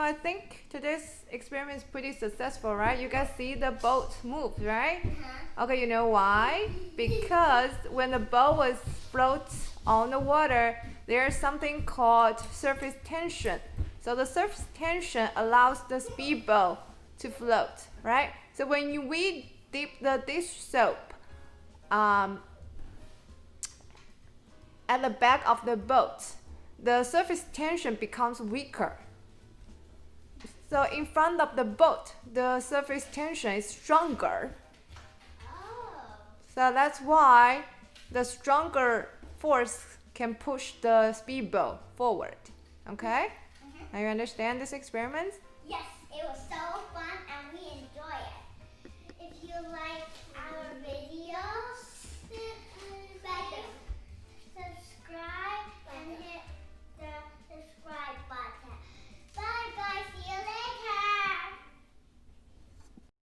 I think today's experiment is pretty successful, right? You guys see the boat move, right? Okay, you know why? Because when the boat was floats on the water, there's something called surface tension. So the surface tension allows the speedboat to float, right? So when we dip the dish soap at the back of the boat, the surface tension becomes weaker. So in front of the boat, the surface tension is stronger. So that's why the stronger force can push the speedboat forward. Okay? Now you understand this experiment? Yes.